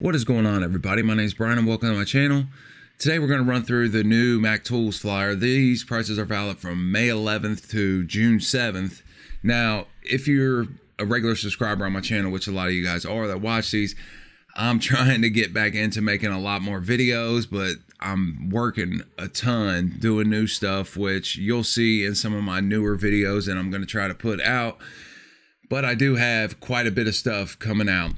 What is going on, everybody? My name is Brian and welcome to my channel. Today we're going to run through the new Mac Tools flyer. These prices are valid from May 11th to June 7th. Now, if you're a regular subscriber on my channel, which a lot of you guys are that watch these, I'm trying to get back into making a lot more videos, but I'm working a ton doing new stuff, which you'll see in some of my newer videos that I'm going to try to put out. But I do have quite a bit of stuff coming out.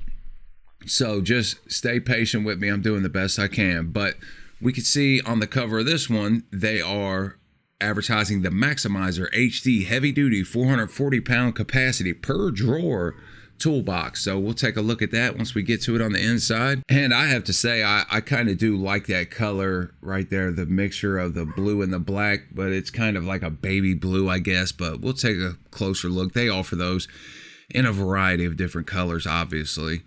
So just stay patient with me. I'm doing the best I can. But we can see on the cover of this one, they are advertising the Maximizer HD Heavy Duty 440 pound capacity per drawer toolbox. So we'll take a look at that once we get to it on the inside. And I have to say, I kind of do like that color right there, the mixture of the blue and the black, but it's kind of like a baby blue, I guess. But we'll take a closer look. They offer those in a variety of different colors, obviously.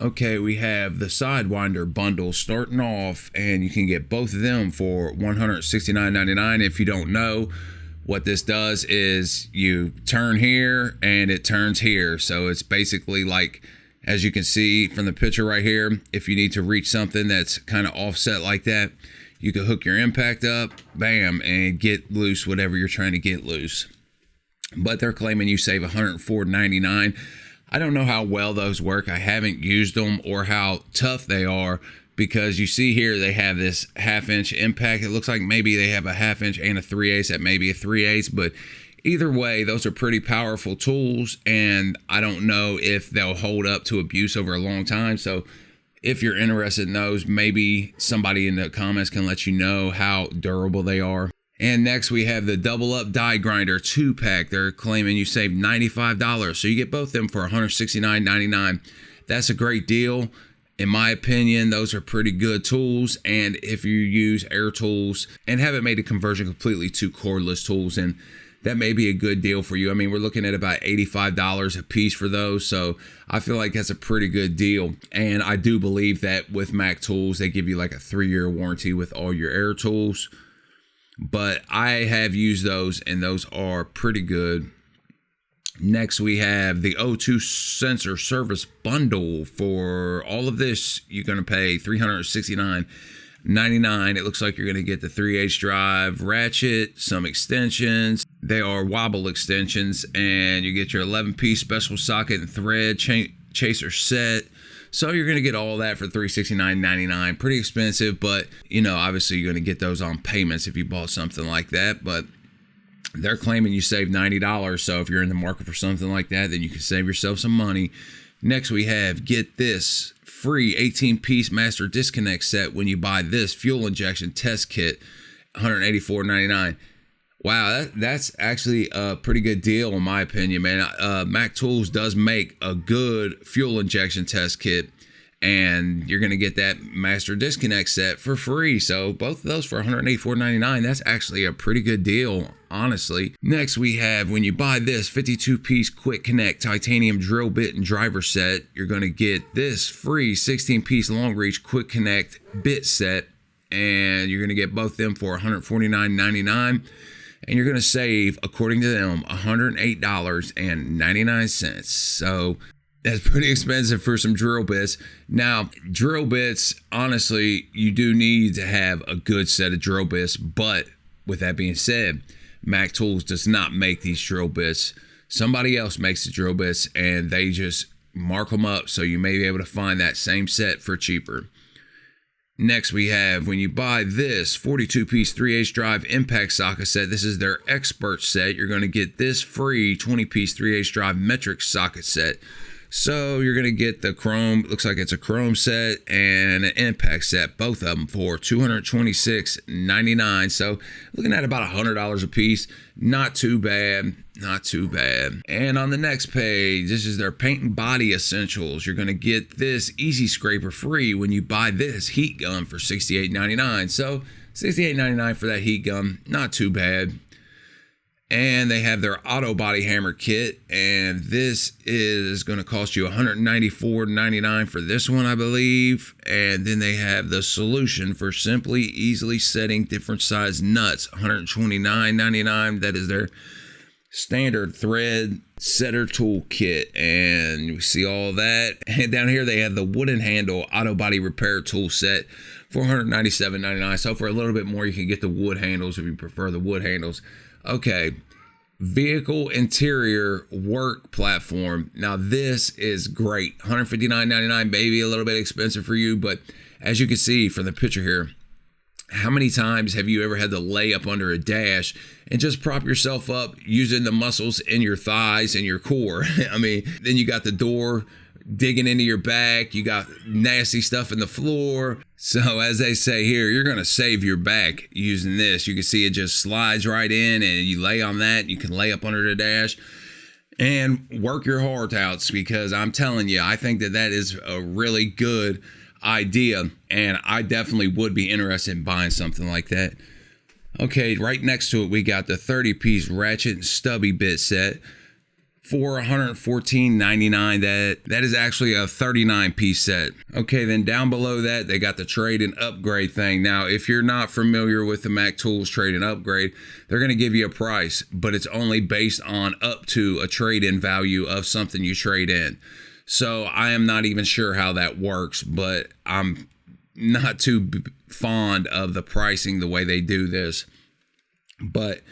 Okay, we have the Sidewinder bundle starting off, and you can get both of them for $169.99. If you don't know, what this does is you turn here and it turns here. So it's basically like, as you can see from the picture right here, if you need to reach something that's kind of offset like that, you can hook your impact up, bam, and get loose whatever you're trying to get loose. But they're claiming you save $104.99. I don't know how well those work. I haven't used them or how tough they are, because you see here they have this 1/2 inch impact. It looks like maybe they have a 1/2 inch and a 3/8 at maybe a 3/8, but either way, those are pretty powerful tools, and I don't know if they'll hold up to abuse over a long time. So if you're interested in those, maybe somebody in the comments can let you know how durable they are. And next we have the Double Up Die Grinder 2-pack. They're claiming you save $95. So you get both of them for $169.99. That's a great deal. In my opinion, those are pretty good tools. And if you use air tools and haven't made a conversion completely to cordless tools, and that may be a good deal for you. I mean, we're looking at about $85 a piece for those. So I feel like that's a pretty good deal. And I do believe that with Mac Tools, they give you like a 3-year warranty with all your air tools. But I have used those, and those are pretty good. Next, we have the O2 sensor service bundle. For all of this, you're going to pay $369.99. It looks like you're going to get the 3/8 drive, Ratchet, some extensions. They are wobble extensions, and you get your 11-piece special socket and thread chaser set. So you're going to get all that for $369.99. Pretty expensive, but you know, obviously you're going to get those on payments if you bought something like that. But they're claiming you save $90. So if you're in the market for something like that, then you can save yourself some money. Next, we have, get this, free 18-piece master disconnect set when you buy this fuel injection test kit, $184.99. Wow, that's actually a pretty good deal in my opinion, man. Mac Tools does make a good fuel injection test kit, and you're going to get that master disconnect set for free. So both of those for $184.99. That's actually a pretty good deal, honestly. Next, we have, when you buy this 52-piece quick connect titanium drill bit and driver set, you're going to get this free 16-piece long reach quick connect bit set, and you're going to get both of them for $149.99. And you're going to save, according to them, $108.99. So that's pretty expensive for some drill bits. Now, drill bits, honestly, you do need to have a good set of drill bits. But with that being said, Mac Tools does not make these drill bits. Somebody else makes the drill bits, and they just mark them up. So you may be able to find that same set for cheaper. Next, we have, when you buy this 42-piece 3/8 drive impact socket set, this is their expert set. You're going to get this free 20-piece 3/8 drive metric socket set. So you're going to get the chrome, looks like it's a chrome set and an impact set, both of them for $226.99. So looking at about $100 a piece. Not too bad, not too bad. And on the next page, this is their paint and body essentials. You're going to get this easy scraper free when you buy this heat gun for $68.99. So $68.99 for that heat gun, not too bad. And they have their auto body hammer kit, and this is going to cost you $194.99 for this one, I believe. And then they have the solution for simply easily setting different size nuts, $129.99. That is their standard thread setter tool kit, and you see all that. And down here they have the wooden handle auto body repair tool set, $497.99. So for a little bit more you can get the wood handles if you prefer the wood handles. Okay, vehicle interior work platform. Now this is great, $159.99, maybe a little bit expensive for you, but as you can see from the picture here, how many times have you ever had to lay up under a dash and just prop yourself up using the muscles in your thighs and your core? I mean, then you got the door digging into your back, you got nasty stuff in the floor. So as they say here, you're gonna save your back using this. You can see it just slides right in, and you lay on that, you can lay up under the dash and work your heart outs, because I'm telling you, I think that that is a really good idea, and I definitely would be interested in buying something like that. Okay, right next to it we got the 30-piece ratchet and stubby bit set for $114.99. That is actually a 39-piece set. Okay, then down below that they got the trade and upgrade thing. Now if you're not familiar with the Mac Tools trade and upgrade, they're going to give you a price, but it's only based on up to a trade-in value of something you trade in. So I am not even sure how that works, but I'm not too fond of the pricing the way they do this. But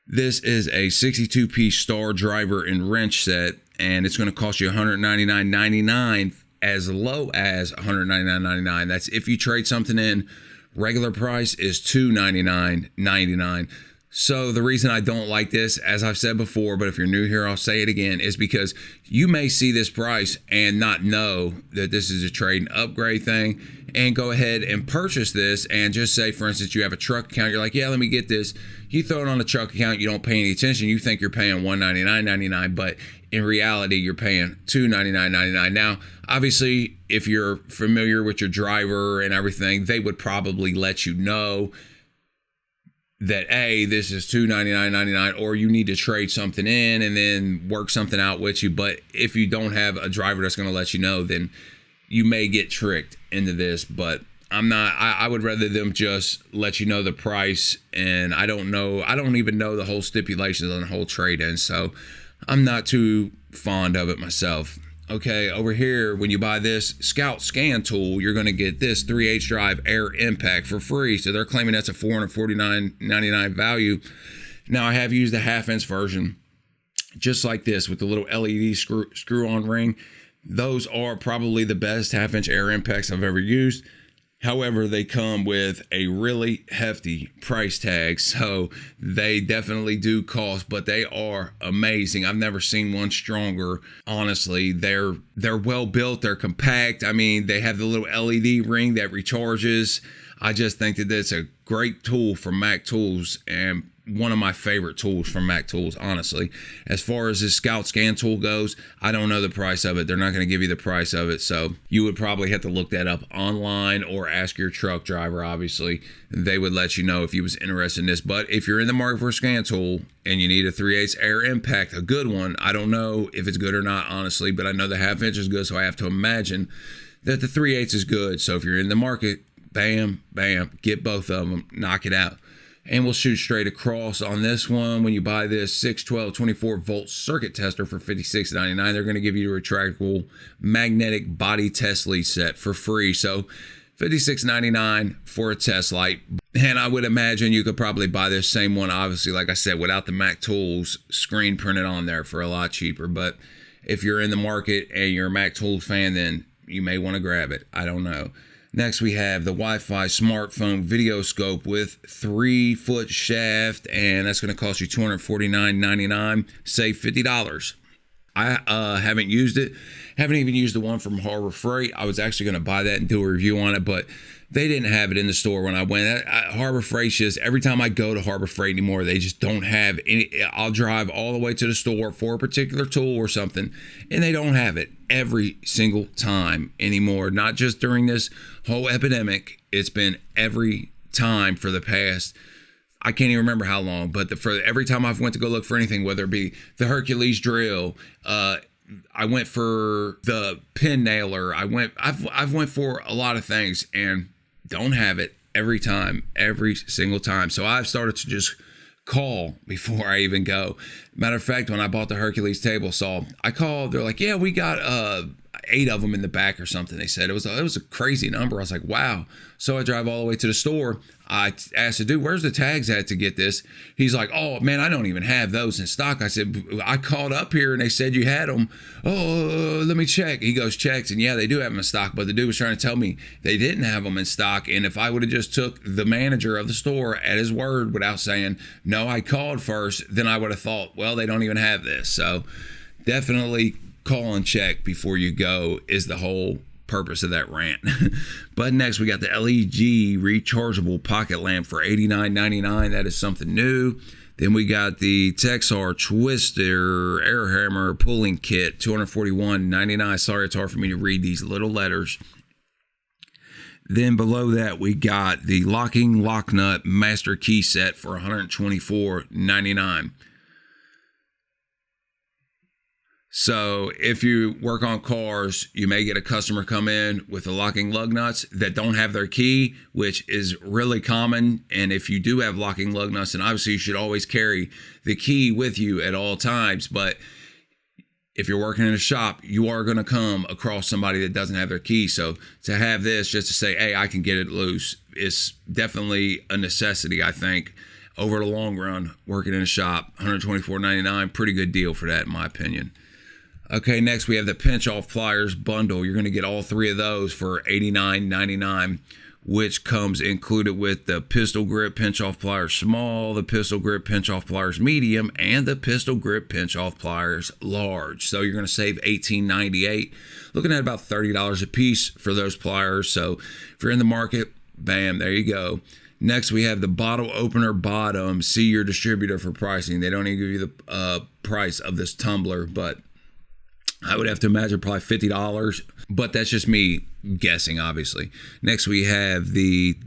this is a 62-piece star driver and wrench set, and it's going to cost you $199.99 as low as $199.99. That's if you trade something in. Regular price is $299.99. So the reason I don't like this, as I've said before, but if you're new here, I'll say it again, is because you may see this price and not know that this is a trade and upgrade thing, and go ahead and purchase this, and just say, for instance, you have a truck account, you're like, yeah, let me get this. You throw it on the truck account, you don't pay any attention, you think you're paying $199.99, but in reality, you're paying $299.99. Now, obviously, if you're familiar with your driver and everything, they would probably let you know that this is $299.99, or you need to trade something in and then work something out with you. But if you don't have a driver that's going to let you know, then you may get tricked into this. But I would rather them just let you know the price, and I don't even know the whole stipulations on the whole trade-in, so I'm not too fond of it myself. Okay, over here, when you buy this Scout scan tool, you're going to get this 3/8 drive air impact for free. So they're claiming that's a $449.99 value. Now, I have used the 1/2-inch version, just like this, with the little LED screw-on ring. Those are probably the best 1/2-inch air impacts I've ever used. However, they come with a really hefty price tag, so they definitely do cost, but they are amazing. I've never seen one stronger. Honestly, they're well built, they're compact. I mean, they have the little LED ring that recharges. I just think that that's a great tool from Mac Tools, and one of my favorite tools from Mac Tools, honestly. As far as this Scout scan tool goes, I don't know the price of it. They're not going to give you the price of it, so you would probably have to look that up online or ask your truck driver. Obviously, they would let you know if you was interested in this. But if you're in the market for a scan tool and you need a 3/8 air impact, a good one, I don't know if it's good or not, honestly, but I know the 1/2-inch is good, so I have to imagine that the 3/8 is good. So if you're in the market, bam, bam, get both of them, knock it out. And we'll shoot straight across on this one. When you buy this 6, 12, 24-volt circuit tester for $56.99, they're going to give you a retractable magnetic body test lead set for free. So $56.99 for a test light. And I would imagine you could probably buy this same one, obviously, like I said, without the Mac Tools screen printed on there for a lot cheaper. But if you're in the market and you're a Mac Tools fan, then you may want to grab it. I don't know. Next, we have the Wi-Fi smartphone Videoscope with 3-foot shaft, and that's going to cost you $249.99, save $50. I haven't used it. Haven't even used the one from Harbor Freight. I was actually going to buy that and do a review on it, but they didn't have it in the store when I went. Harbor Freight, just every time I go to Harbor Freight anymore, they just don't have any. I'll drive all the way to the store for a particular tool or something, and they don't have it every single time anymore. Not just during this whole epidemic. It's been every time for the past, I can't even remember how long, but for every time I've went to go look for anything, whether it be the Hercules drill, I went for the pin nailer. I've went for a lot of things and don't have it every time, every single time. So I've started to just call before I even go. Matter of fact, when I bought the Hercules table saw, I called. They're like, yeah, we got 8 of them in the back or something. They said it was a crazy number. I was like, wow. So I drive all the way to the store. I asked the dude, where's the tags at to get this? He's like, oh man, I don't even have those in stock. I said, I called up here and they said you had them. Oh, let me check. He goes, checks, and yeah, they do have them in stock. But the dude was trying to tell me they didn't have them in stock. And if I would have just took the manager of the store at his word without saying, no, I called first, then I would have thought, well, they don't even have this. So definitely call and check before you go is the whole purpose of that rant. But next we got the LED rechargeable pocket lamp for $89.99. That is something new. Then we got the Texar Twister air hammer pulling kit, $241.99. Sorry, it's hard for me to read these little letters. Then below that we got the locking lock nut master key set for $124.99. So if you work on cars, you may get a customer come in with the locking lug nuts that don't have their key, which is really common. And if you do have locking lug nuts, then obviously you should always carry the key with you at all times. But if you're working in a shop, you are going to come across somebody that doesn't have their key. So to have this just to say, hey, I can get it loose, is definitely a necessity, I think. Over the long run, working in a shop, $124.99, pretty good deal for that in my opinion. Okay, next we have the pinch off pliers bundle. You're going to get all 3 of those for $89.99, which comes included with the pistol grip pinch off pliers small, the pistol grip pinch off pliers medium, and the pistol grip pinch off pliers large. So you're going to save $18.98, looking at about $30 a piece for those pliers. So if you're in the market, bam, there you go. Next, we have the bottle opener bottom. See your distributor for pricing. They don't even give you the price of this tumbler, but I would have to imagine probably $50, but that's just me guessing, obviously. Next, we have the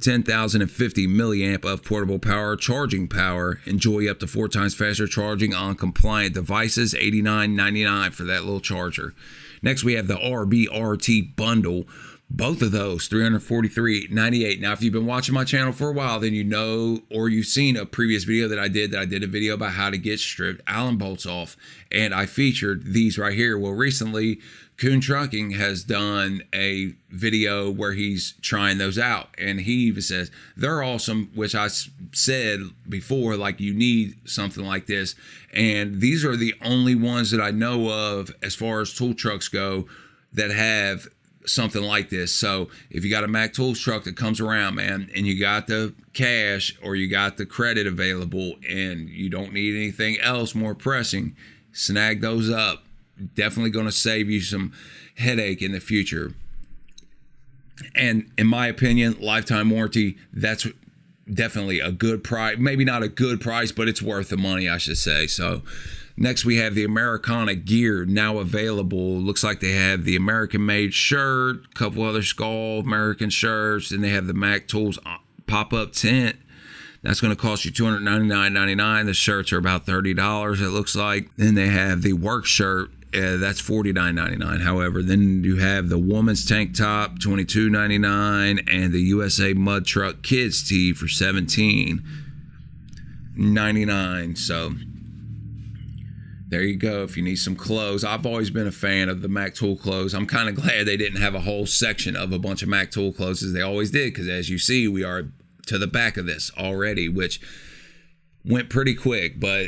10,050 milliamp of portable power charging power. Enjoy up to 4 times faster charging on compliant devices, $89.99 for that little charger. Next, we have the RBRT bundle. Both of those, $343.98. Now, if you've been watching my channel for a while, then you know, or you've seen a previous video that I did a video about how to get stripped Allen bolts off, and I featured these right here. Well, recently, Kuhn Trucking has done a video where he's trying those out, and he even says they're awesome, which I said before, like, you need something like this, and these are the only ones that I know of as far as tool trucks go that have something like this. So if you got a Mac Tools truck that comes around, man, and you got the cash or you got the credit available and you don't need anything else more pressing, snag those up. Definitely going to save you some headache in the future. And in my opinion, lifetime warranty, that's definitely a good price. Maybe not a good price, but it's worth the money, I should say. So next, we have the Americana gear now available. Looks like they have the American-made shirt, a couple other Skull American shirts, and they have the Mac Tools pop-up tent. That's going to cost you $299.99. The shirts are about $30, it looks like. Then they have the work shirt. That's $49.99. However, then you have the woman's tank top, $22.99, and the USA Mud Truck Kids tee for $17.99. So there you go. If you need some clothes, I've always been a fan of the Mac Tool clothes. I'm kind of glad they didn't have a whole section of a bunch of Mac Tool clothes as they always did, because as you see, we are to the back of this already, which went pretty quick, but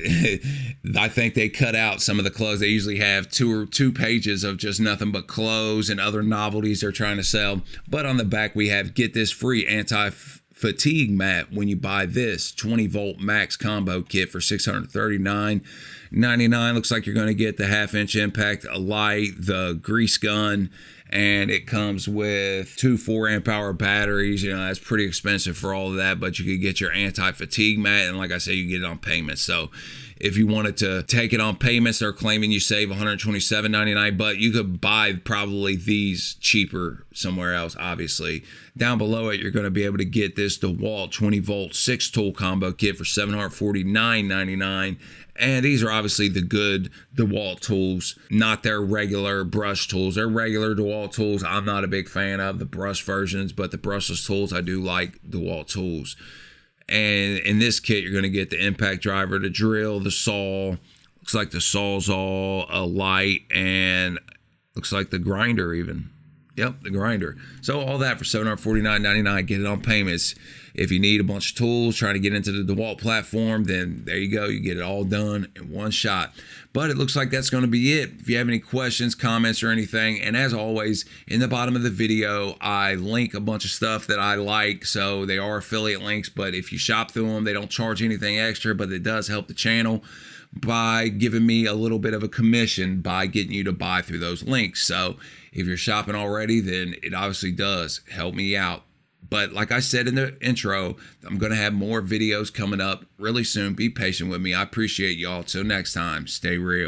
I think they cut out some of the clothes. They usually have two pages of just nothing but clothes and other novelties they're trying to sell. But on the back, we have get this free anti-fatigue mat when you buy this 20-volt max combo kit for $639.99. Looks like you're going to get the 1/2-inch impact light, the grease gun, and it comes with 2 4-amp-hour batteries. You know, that's pretty expensive for all of that, but you could get your anti-fatigue mat, and like I say, you get it on payments. So if you wanted to take it on payments, they're claiming you save $127.99, but you could buy probably these cheaper somewhere else, obviously. Down below it, you're going to be able to get this DeWalt 20-volt 6-tool combo kit for $749.99. And these are obviously the good DeWalt tools, not their regular brush tools. Their regular DeWalt tools, I'm not a big fan of the brush versions, but the brushless tools, I do like DeWalt tools. And in this kit, you're going to get the impact driver, the drill, the saw. Looks like the saw's all a light, and looks like the grinder even. Yep, the grinder. So all that for $749.99. Get it on payments. If you need a bunch of tools, trying to get into the DeWalt platform, then there you go. You get it all done in one shot. But it looks like that's going to be it. If you have any questions, comments, or anything, and as always, in the bottom of the video, I link a bunch of stuff that I like. So they are affiliate links, but if you shop through them, they don't charge anything extra, but it does help the channel by giving me a little bit of a commission by getting you to buy through those links. So if you're shopping already, then it obviously does help me out. But like I said in the intro, I'm going to have more videos coming up really soon. Be patient with me. I appreciate y'all. Till next time, stay real.